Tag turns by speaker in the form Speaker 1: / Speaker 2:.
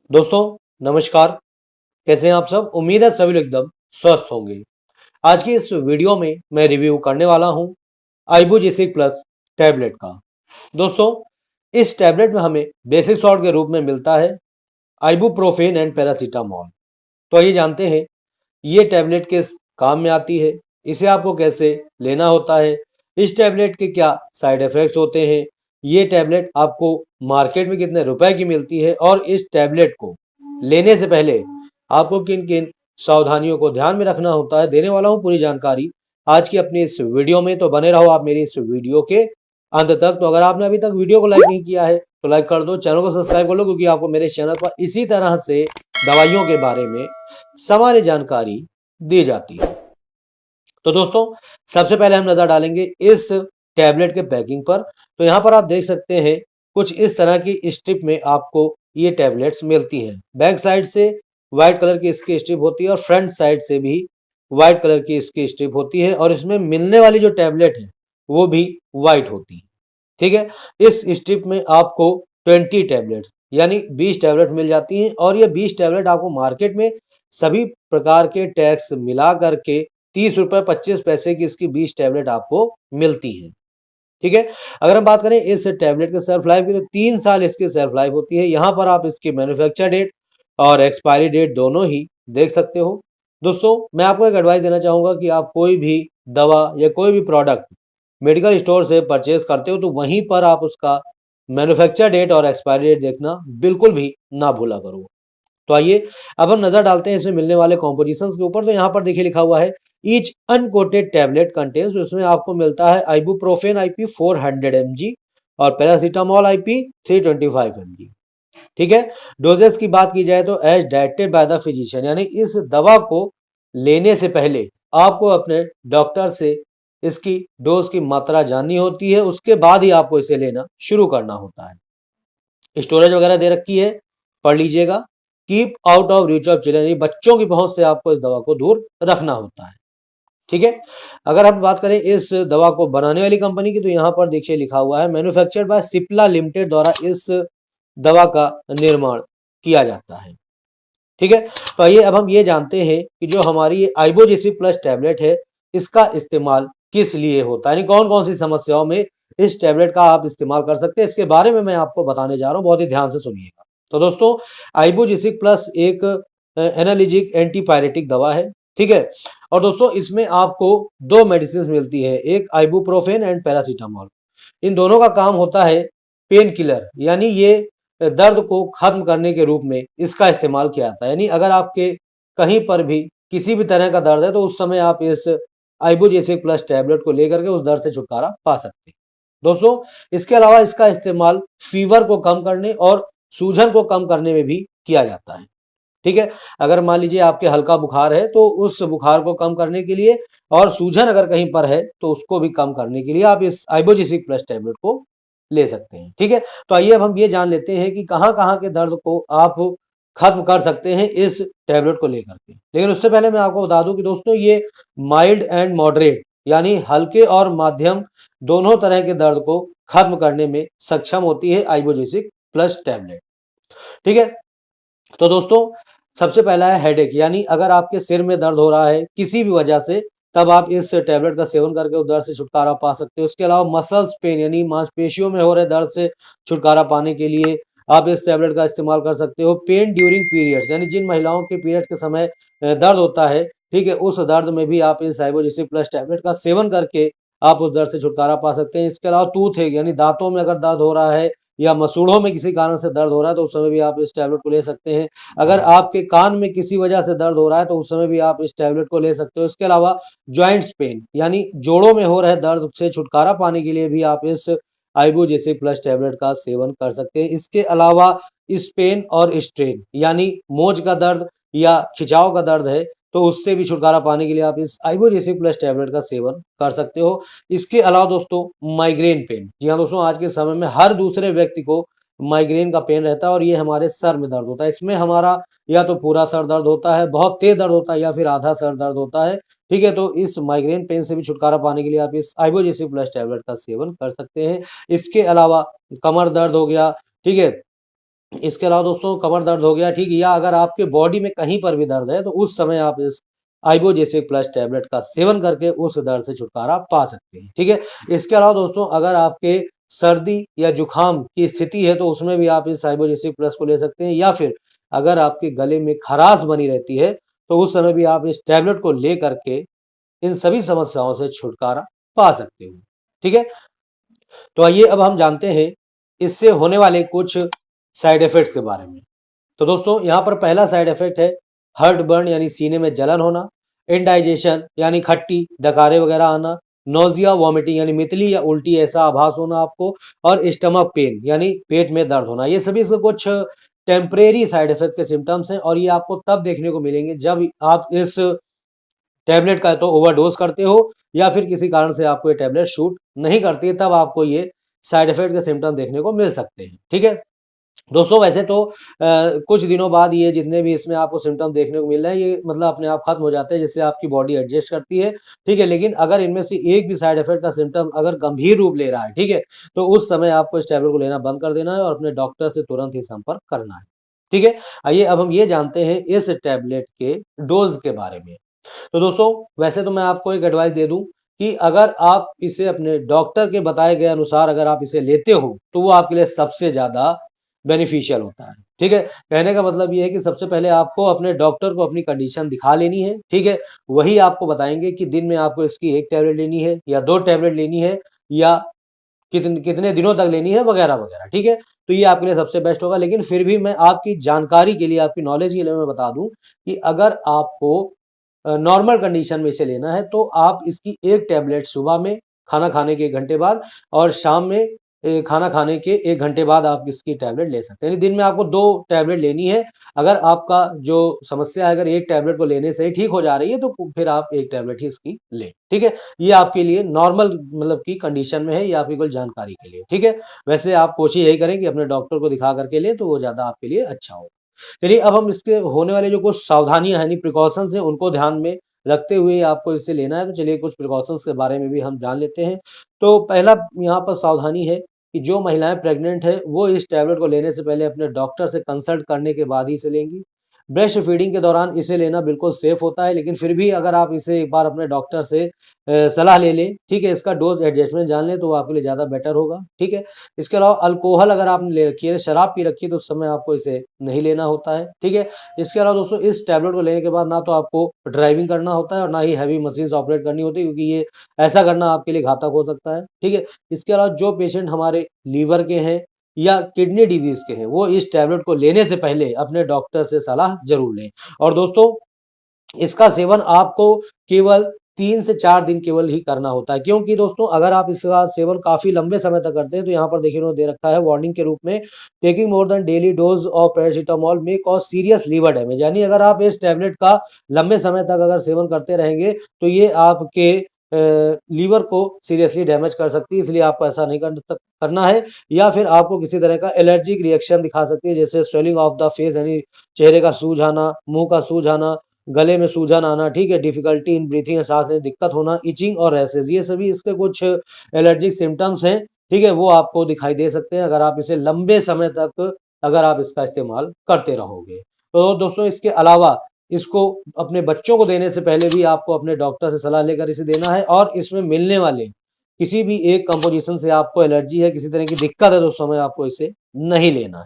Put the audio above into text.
Speaker 1: दोस्तों नमस्कार। कैसे हैं आप सब? उम्मीद है सभी लोग एकदम स्वस्थ होंगे। आज की इस वीडियो में मैं रिव्यू करने वाला हूं आइबुजिसिक प्लस टैबलेट का। दोस्तों, इस टैबलेट में हमें बेसिक सॉल्ट के रूप में मिलता है आइबुप्रोफेन एंड पैरासीटामोल। तो आइए जानते हैं ये टैबलेट किस काम में आती है, इसे आपको कैसे लेना होता है, इस टैबलेट के क्या साइड इफेक्ट्स होते हैं, ये टैबलेट आपको मार्केट में कितने रुपए की मिलती है और इस टैबलेट को लेने से पहले आपको किन किन सावधानियों को ध्यान में रखना होता है, देने वाला हूँ पूरी जानकारी आज की अपनी इस वीडियो में। तो बने रहो आप मेरी इस वीडियो के अंत तक। तो अगर आपने अभी तक वीडियो को लाइक नहीं किया है तो लाइक कर दो, चैनल को सब्सक्राइब कर लो, क्योंकि आपको मेरे चैनल पर इसी तरह से दवाइयों के बारे में सामान्य जानकारी दी जाती है। तो दोस्तों, सबसे पहले हम नजर डालेंगे इस टैबलेट के पैकिंग पर। तो यहाँ पर आप देख सकते हैं कुछ इस तरह की स्ट्रिप में आपको ये टैबलेट्स मिलती हैं। बैक साइड से व्हाइट कलर की इसकी स्ट्रिप होती है और फ्रंट साइड से भी व्हाइट कलर की इसकी स्ट्रिप होती है, और इसमें मिलने वाली जो टैबलेट है वो भी व्हाइट होती है। ठीक है, इस स्ट्रिप में आपको 20 टैबलेट्स यानी 20 टैबलेट मिल जाती हैं, और ये 20 टैबलेट आपको मार्केट में सभी प्रकार के टैक्स मिला करके 30 रुपए 25 पैसे की इसकी 20 टैबलेट आपको मिलती हैं। ठीक है, अगर हम बात करें इस टैबलेट के शेल्फ लाइफ की, तो 3 साल इसकी शेल्फ लाइफ होती है। यहाँ पर आप इसकी मैन्युफैक्चर डेट और एक्सपायरी डेट दोनों ही देख सकते हो। दोस्तों, मैं आपको एक एडवाइस देना चाहूंगा कि आप कोई भी दवा या कोई भी प्रोडक्ट मेडिकल स्टोर से परचेज करते हो तो वहीं पर आप उसका मैन्युफैक्चर डेट और एक्सपायरी डेट देखना बिल्कुल भी ना भूला करो। तो आइए अब हम नजर डालते हैं इसमें मिलने वाले कॉम्पोजिशंस के ऊपर। तो यहाँ पर देखिए लिखा हुआ है ईच अनकोटेड टैबलेट कंटेन्स, उसमें आपको मिलता है आइबुप्रोफेन आईपी 400 mg और पैरासीटामोल आईपी 325 mg। ठीक है, डोजेस की बात की जाए तो as directed by the physician, यानी इस दवा को लेने से पहले आपको अपने डॉक्टर से इसकी डोज की मात्रा जाननी होती है, उसके बाद ही आपको इसे लेना शुरू करना होता है। स्टोरेज वगैरह दे रखी है, पढ़ लीजिएगा। Keep out of reach of children, बच्चों की पहुंच से आपको इस दवा को दूर रखना होता है। ठीक है, अगर हम बात करें इस दवा को बनाने वाली कंपनी की, तो यहाँ पर देखिए लिखा हुआ है मैन्युफैक्चर्ड बाय सिप्ला लिमिटेड द्वारा इस दवा का निर्माण किया जाता है। ठीक है, तो आइए अब हम ये जानते हैं कि जो हमारी ये आइबोजेसिक प्लस टैबलेट है इसका इस्तेमाल किस लिए होता है, यानी कौन कौन सी समस्याओं में इस टैबलेट का आप इस्तेमाल कर सकते हैं, इसके बारे में मैं आपको बताने जा रहा हूं। बहुत ही ध्यान से सुनिएगा। तो दोस्तों, आइबोजेसिक प्लस एक एनालिजिक एंटीपायरेटिक दवा है। ठीक है, और दोस्तों इसमें आपको दो मेडिसिन मिलती है, एक आइबुप्रोफेन एंड पैरासीटामोल। इन दोनों का काम होता है पेन किलर, यानी ये दर्द को खत्म करने के रूप में इसका इस्तेमाल किया जाता है। यानी अगर आपके कहीं पर भी किसी भी तरह का दर्द है तो उस समय आप इस आइबुजेसिक प्लस टैबलेट को लेकर के उस दर्द से छुटकारा पा सकते हैं। दोस्तों, इसके अलावा इसका इस्तेमाल फीवर को कम करने और सूजन को कम करने में भी किया जाता है। ठीक है, अगर मान लीजिए आपके हल्का बुखार है तो उस बुखार को कम करने के लिए, और सूजन अगर कहीं पर है तो उसको भी कम करने के लिए आप इस आइबोजेसिक प्लस टैबलेट को ले सकते हैं। ठीक है, तो आइए अब हम ये जान लेते हैं कि कहाँ कहाँ के दर्द को आप खत्म कर सकते हैं इस टैबलेट को लेकर के। लेकिन उससे पहले मैं आपको बता दूं कि दोस्तों ये माइल्ड एंड मॉडरेट यानी हल्के और माध्यम दोनों तरह के दर्द को खत्म करने में सक्षम होती है आइबोजेसिक प्लस टैबलेट। ठीक है, तो दोस्तों सबसे पहला है हेडेक, यानी अगर आपके सिर में दर्द हो रहा है किसी भी वजह से, तब आप इस टैबलेट का सेवन करके उस दर्द से छुटकारा पा सकते हो। उसके अलावा मसल्स पेन, यानी मांसपेशियों में हो रहे दर्द से छुटकारा पाने के लिए आप इस टैबलेट का इस्तेमाल कर सकते हो। पेन ड्यूरिंग पीरियड्स, यानी जिन महिलाओं के पीरियड के समय दर्द होता है, ठीक है, उस दर्द में भी आप इस आइबोजेसिक प्लस टैबलेट का सेवन करके आप उस दर्द से छुटकारा पा सकते हैं। इसके अलावा टूथ एक, यानी दांतों में अगर दर्द हो रहा है या मसूड़ों में किसी कारण से दर्द हो रहा है तो उस समय भी आप इस टैबलेट को ले सकते हैं। अगर आपके कान में किसी वजह से दर्द हो रहा है तो उस समय भी आप इस टैबलेट को ले सकते हो। इसके अलावा जॉइंट्स पेन, यानी जोड़ों में हो रहे दर्द से छुटकारा पाने के लिए भी आप इस आइबुजेसिक प्लस टैबलेट का सेवन कर सकते हैं। इसके अलावा स्पेन और स्ट्रेन, यानी मोच का दर्द या खिंचाव का दर्द है तो उससे भी छुटकारा पाने के लिए आप इस आइबुजेसिक प्लस टैबलेट का सेवन कर सकते हो। इसके अलावा दोस्तों माइग्रेन पेन, जी हाँ दोस्तों, आज के समय में हर दूसरे व्यक्ति को माइग्रेन का पेन रहता है और ये हमारे सर में दर्द होता है। इसमें हमारा या तो पूरा सर दर्द होता है, बहुत तेज दर्द होता है, या फिर आधा सर दर्द होता है। ठीक है, तो इस माइग्रेन पेन से भी छुटकारा पाने के लिए आप इस आइबोजेसिक प्लस टैबलेट का सेवन कर सकते हैं। इसके अलावा कमर दर्द हो गया, ठीक है, इसके अलावा दोस्तों कमर दर्द हो गया, ठीक है, या अगर आपके बॉडी में कहीं पर भी दर्द है तो उस समय आप इस आइबोजेसिक प्लस टैबलेट का सेवन करके उस दर्द से छुटकारा पा सकते हैं, ठीक है। इसके अलावा दोस्तों अगर आपके सर्दी या जुखाम की स्थिति है तो उसमें भी आप इस आइबोजेसिक प्लस को ले सकते हैं, या फिर अगर आपके गले में खराश बनी रहती है तो उस समय भी आप इस टैबलेट को ले करके इन सभी समस्याओं से छुटकारा पा सकते हो, ठीक है। तो आइए अब हम जानते हैं इससे होने वाले कुछ साइड इफेक्ट्स के बारे में। तो दोस्तों यहाँ पर पहला साइड इफेक्ट है हार्ट बर्न यानी सीने में जलन होना, इंडाइजेशन यानी खट्टी डकारे वगैरह आना, नोजिया वॉमिटिंग यानी मितली या उल्टी ऐसा आभास होना आपको, और स्टमक पेन यानी पेट में दर्द होना। ये सभी इसके कुछ टेम्परेरी साइड इफेक्ट के सिम्टम्स हैं और ये आपको तब देखने को मिलेंगे जब आप इस टैबलेट का तो ओवरडोज करते हो या फिर किसी कारण से आपको ये टैबलेट शूट नहीं करती है, तब आपको ये साइड इफेक्ट के सिम्टम देखने को मिल सकते हैं, ठीक है। दोस्तों वैसे तो कुछ दिनों बाद ये जितने भी इसमें आपको सिम्टम देखने को मिल रहे हैं ये मतलब अपने आप खत्म हो जाते हैं, जिससे आपकी बॉडी एडजस्ट करती है, ठीक है। लेकिन अगर इनमें से एक भी साइड इफेक्ट का सिम्टम अगर गंभीर रूप ले रहा है, ठीक है, तो उस समय आपको इस टैबलेट को लेना बंद कर देना है और अपने डॉक्टर से तुरंत ही संपर्क करना है, ठीक है। आइए अब हम ये जानते हैं इस टैबलेट के डोज के बारे में। तो दोस्तों वैसे तो मैं आपको एक एडवाइस दे दूं कि अगर आप इसे अपने डॉक्टर के बताए गए अनुसार अगर आप इसे लेते हो तो वो आपके लिए सबसे ज़्यादा बेनिफिशियल होता है, ठीक है। कहने का मतलब ये है कि सबसे पहले आपको अपने डॉक्टर को अपनी कंडीशन दिखा लेनी है, ठीक है। वही आपको बताएंगे कि दिन में आपको इसकी 1 टैबलेट लेनी है या 2 टैबलेट लेनी है या कितने कितने दिनों तक लेनी है वगैरह वगैरह, ठीक है। तो ये आपके लिए सबसे बेस्ट होगा। लेकिन फिर भी मैं आपकी जानकारी के लिए, आपकी नॉलेज के लिए मैं बता दूं कि अगर आपको नॉर्मल कंडीशन में इसे लेना है तो आप इसकी 1 टैबलेट सुबह में खाना खाने के 1 घंटे बाद और शाम में खाना खाने के 1 घंटे बाद आप इसकी टैबलेट ले सकते हैं। यानी दिन में आपको 2 टैबलेट लेनी है। अगर आपका जो समस्या है अगर 1 टैबलेट को लेने से ही ठीक हो जा रही है तो फिर आप 1 टैबलेट ही इसकी लें, ठीक है। ये आपके लिए नॉर्मल मतलब की कंडीशन में है, ये आपकी कुल जानकारी के लिए, ठीक है। वैसे आप कोशिश यही करें कि अपने डॉक्टर को दिखा करके लें तो वो ज़्यादा आपके लिए अच्छा होगा। चलिए अब हम इसके होने वाले जो कुछ सावधानियां हैं, प्रिकॉशंस हैं, उनको ध्यान में रखते हुए आपको इसे लेना है। तो चलिए कुछ प्रिकॉशंस के बारे में भी हम जान लेते हैं। तो पहला यहाँ पर सावधानी है कि जो महिलाएं प्रेग्नेंट है वो इस टैबलेट को लेने से पहले अपने डॉक्टर से कंसल्ट करने के बाद ही इसे लेंगी। ब्रेस्ट फीडिंग के दौरान इसे लेना बिल्कुल सेफ होता है, लेकिन फिर भी अगर आप इसे एक बार अपने डॉक्टर से सलाह ले लें, ठीक है, इसका डोज एडजस्टमेंट जान लें तो वो आपके लिए ज़्यादा बेटर होगा, ठीक है। इसके अलावा अल्कोहल अगर आपने ले रखी है, शराब पी रखी है तो उस समय आपको इसे नहीं लेना होता है, ठीक है। इसके अलावा दोस्तों इस टैबलेट को लेने के बाद ना तो आपको ड्राइविंग करना होता है और ना ही हैवी मशीन्स ऑपरेट करनी होती है, क्योंकि ये ऐसा करना आपके लिए घातक हो सकता है, ठीक है। इसके अलावा जो पेशेंट हमारे लीवर के हैं या किडनी डिजीज के हैं वो इस टैबलेट को लेने से पहले अपने डॉक्टर से सलाह जरूर लें। और दोस्तों इसका सेवन आपको केवल 3 से 4 दिन केवल ही करना होता है, क्योंकि दोस्तों अगर आप इसका सेवन काफ़ी लंबे समय तक करते हैं तो यहाँ पर देखिए उन्होंने दे रखा है वार्निंग के रूप में, taking more than daily dose of paracetamol may cause serious liver damage. यानी अगर आप इस टैबलेट का लंबे समय तक अगर सेवन करते रहेंगे तो ये आपके लीवर को सीरियसली डैमेज कर सकती है, इसलिए आपको ऐसा नहीं करना है। या फिर आपको किसी तरह का एलर्जिक रिएक्शन दिखा सकती है, जैसे स्वेलिंग ऑफ द फेस यानी चेहरे का सूज आना, मुंह का सूज आना, गले में सूजन आना, ठीक है, डिफिकल्टी इन ब्रीथिंग, सांस लेने में दिक्कत होना, इचिंग और रैशेज, ये सभी इसके कुछ एलर्जिक सिम्टम्स हैं, ठीक है, वो आपको दिखाई दे सकते हैं अगर आप इसे लंबे समय तक अगर आप इसका इस्तेमाल करते रहोगे। तो दोस्तों इसके अलावा इसको अपने बच्चों को देने से पहले भी आपको अपने डॉक्टर से सलाह लेकर इसे देना है, और इसमें मिलने वाले किसी भी एक कंपोजिशन से आपको एलर्जी है, किसी तरह की दिक्कत है तो उस समय आपको इसे नहीं लेना है।